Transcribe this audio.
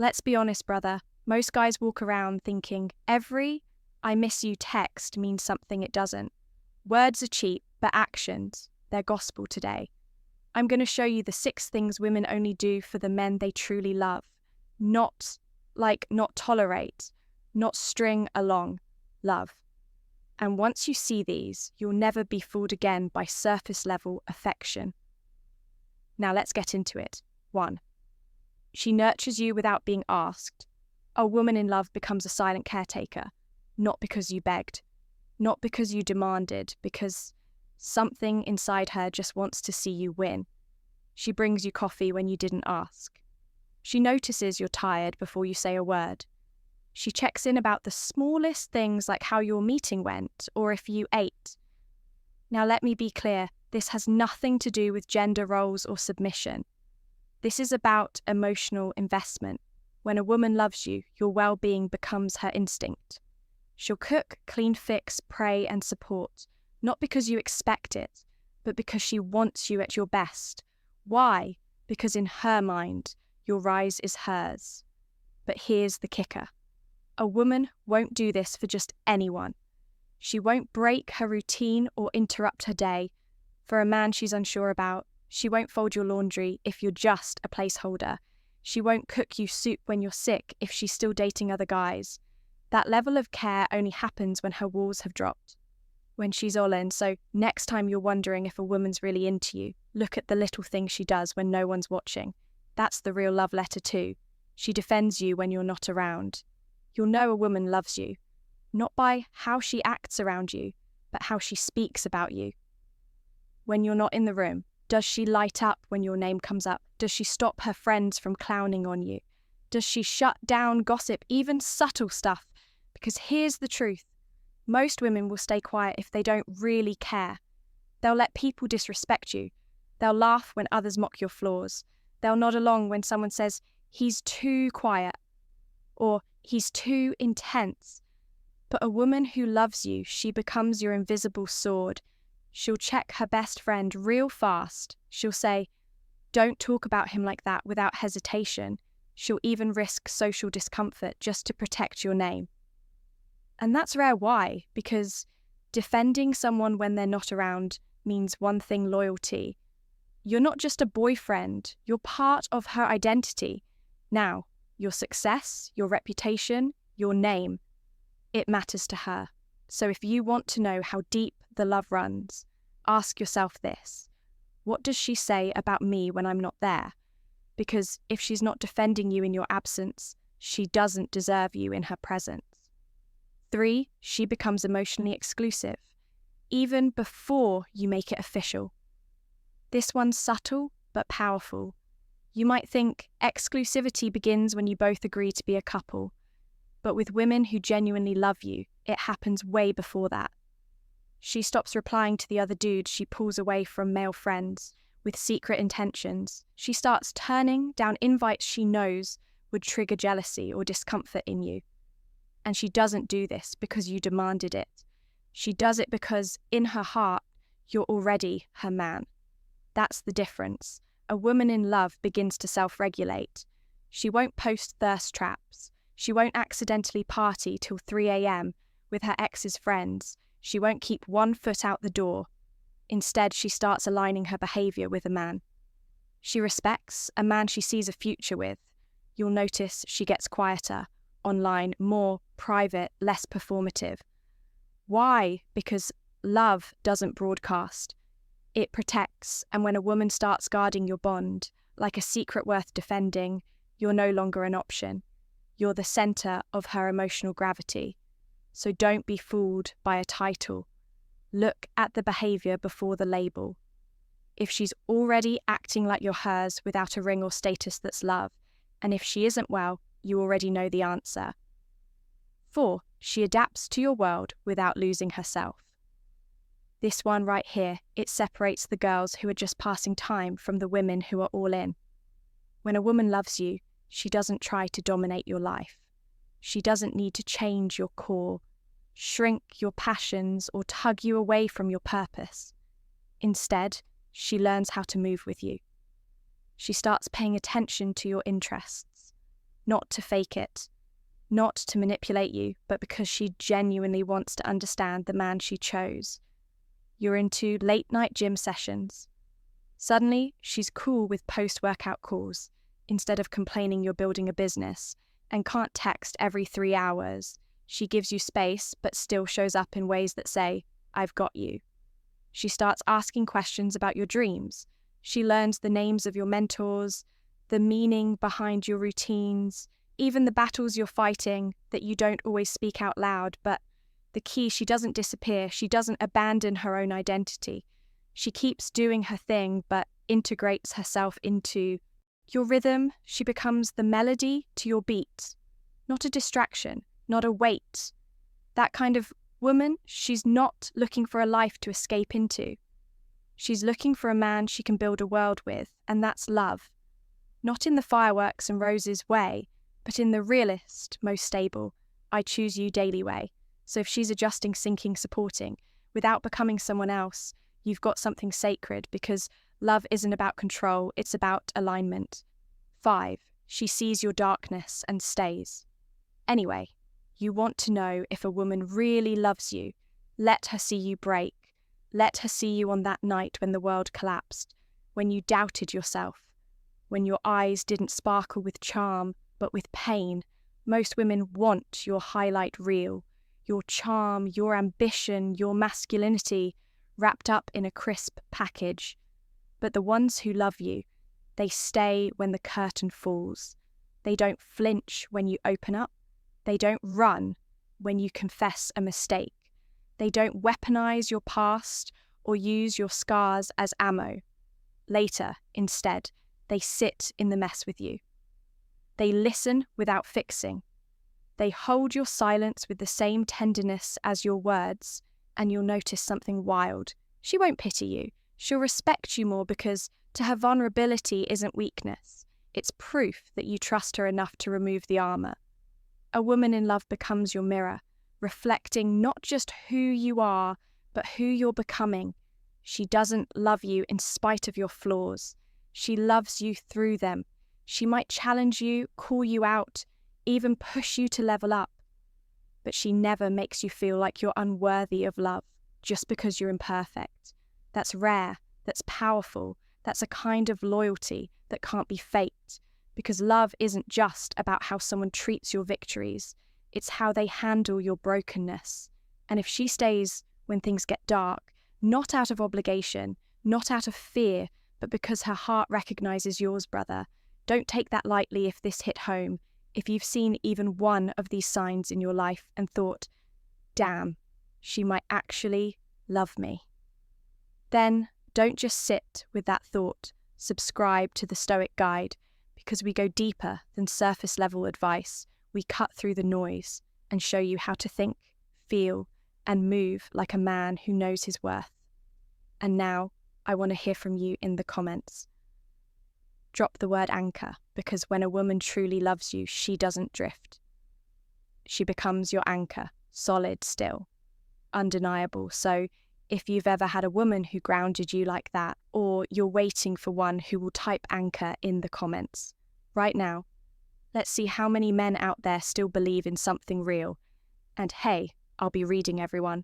Let's be honest, brother. Most guys walk around thinking every "I miss you" text means something it doesn't. Words are cheap, but actions, they're gospel today. I'm going to show you the 6 things women only do for the men they truly love. Not tolerate, not string along, love. And once you see these, you'll never be fooled again by surface level affection. Now let's get into it. 1. She nurtures you without being asked. A woman in love becomes a silent caretaker, not because you begged, not because you demanded, because something inside her just wants to see you win. She brings you coffee when you didn't ask. She notices you're tired before you say a word. She checks in about the smallest things like how your meeting went or if you ate. Now let me be clear, this has nothing to do with gender roles or submission. This is about emotional investment. When a woman loves you, your well-being becomes her instinct. She'll cook, clean, fix, pray, and support, not because you expect it, but because she wants you at your best. Why? Because in her mind, your rise is hers. But here's the kicker. A woman won't do this for just anyone. She won't break her routine or interrupt her day. For a man she's unsure about, she won't fold your laundry if you're just a placeholder. She won't cook you soup when you're sick if she's still dating other guys. That level of care only happens when her walls have dropped, when she's all in. So next time you're wondering if a woman's really into you, look at the little things she does when no one's watching. That's the real love letter too. She defends you when you're not around. You'll know a woman loves you, not by how she acts around you, but how she speaks about you. When you're not in the room, does she light up when your name comes up? Does she stop her friends from clowning on you? Does she shut down gossip, even subtle stuff? Because here's the truth. Most women will stay quiet if they don't really care. They'll let people disrespect you. They'll laugh when others mock your flaws. They'll nod along when someone says, "He's too quiet," or "He's too intense." But a woman who loves you, she becomes your invisible sword. She'll check her best friend real fast. She'll say, "Don't talk about him like that," without hesitation. She'll even risk social discomfort just to protect your name. And that's rare. Why? Because defending someone when they're not around means one thing: loyalty. You're not just a boyfriend, you're part of her identity. Now, your success, your reputation, your name, it matters to her. So if you want to know how deep the love runs, ask yourself this: what does she say about me when I'm not there? Because if she's not defending you in your absence, she doesn't deserve you in her presence. 3, she becomes emotionally exclusive, even before you make it official. This one's subtle but powerful. You might think exclusivity begins when you both agree to be a couple, but with women who genuinely love you, it happens way before that. She stops replying to the other dudes she pulls away from male friends with secret intentions. She starts turning down invites she knows would trigger jealousy or discomfort in you. And she doesn't do this because you demanded it. She does it because, in her heart, you're already her man. That's the difference. A woman in love begins to self-regulate. She won't post thirst traps. She won't accidentally party till 3 a.m. with her ex's friends. She won't keep one foot out the door. Instead, she starts aligning her behaviour with a man she respects, a man she sees a future with. You'll notice she gets quieter, online, more private, less performative. Why? Because love doesn't broadcast. It protects, and when a woman starts guarding your bond, like a secret worth defending, you're no longer an option. You're the centre of her emotional gravity. So don't be fooled by a title. Look at the behaviour before the label. If she's already acting like you're hers without a ring or status, that's love. And if she isn't, well, you already know the answer. 4, she adapts to your world without losing herself. This one right here, it separates the girls who are just passing time from the women who are all in. When a woman loves you, she doesn't try to dominate your life. She doesn't need to change your core, shrink your passions, or tug you away from your purpose. Instead, she learns how to move with you. She starts paying attention to your interests. not to fake it, not to manipulate you, but because she genuinely wants to understand the man she chose. You're into late-night gym sessions. Suddenly, she's cool with post-workout calls instead of complaining you're building a business and can't text every 3 hours. She gives you space but still shows up in ways that say, "I've got you." She starts asking questions about your dreams. She learns the names of your mentors, the meaning behind your routines, even the battles you're fighting that you don't always speak out loud. But the key, she doesn't disappear. She doesn't abandon her own identity. She keeps doing her thing, but integrates herself into your rhythm. She becomes the melody to your beat, not a distraction, not a weight. That kind of woman, she's not looking for a life to escape into. She's looking for a man she can build a world with, and that's love. Not in the fireworks and roses way, but in the realist, most stable, I choose you daily way. So if she's adjusting, sinking, supporting, without becoming someone else, you've got something sacred, because love isn't about control, it's about alignment. 5, she sees your darkness and stays. Anyway, you want to know if a woman really loves you. Let her see you break. Let her see you on that night when the world collapsed, when you doubted yourself, when your eyes didn't sparkle with charm, but with pain. Most women want your highlight reel, your charm, your ambition, your masculinity, wrapped up in a crisp package. But the ones who love you, they stay when the curtain falls. They don't flinch when you open up. They don't run when you confess a mistake. They don't weaponize your past or use your scars as ammo. Later, instead, they sit in the mess with you. They listen without fixing. They hold your silence with the same tenderness as your words, and you'll notice something wild. She won't pity you. She'll respect you more, because to her, vulnerability isn't weakness. It's proof that you trust her enough to remove the armor. A woman in love becomes your mirror, reflecting not just who you are, but who you're becoming. She doesn't love you in spite of your flaws. She loves you through them. She might challenge you, call you out, even push you to level up. But she never makes you feel like you're unworthy of love just because you're imperfect. That's rare, that's powerful, that's a kind of loyalty that can't be faked. Because love isn't just about how someone treats your victories, it's how they handle your brokenness. And if she stays when things get dark, not out of obligation, not out of fear, but because her heart recognizes yours, brother, don't take that lightly if this hit home. If you've seen even one of these signs in your life and thought, damn, she might actually love me, then don't just sit with that thought. Subscribe to the Stoic Guide, because we go deeper than surface level advice. We cut through the noise and show you how to think, feel, and move like a man who knows his worth. And now, I want to hear from you in the comments. Drop the word anchor, because when a woman truly loves you, she doesn't drift. She becomes your anchor, solid still, undeniable. So if you've ever had a woman who grounded you like that, or you're waiting for one who will type anchor in the comments right now, let's see how many men out there still believe in something real. And hey, I'll be reading everyone.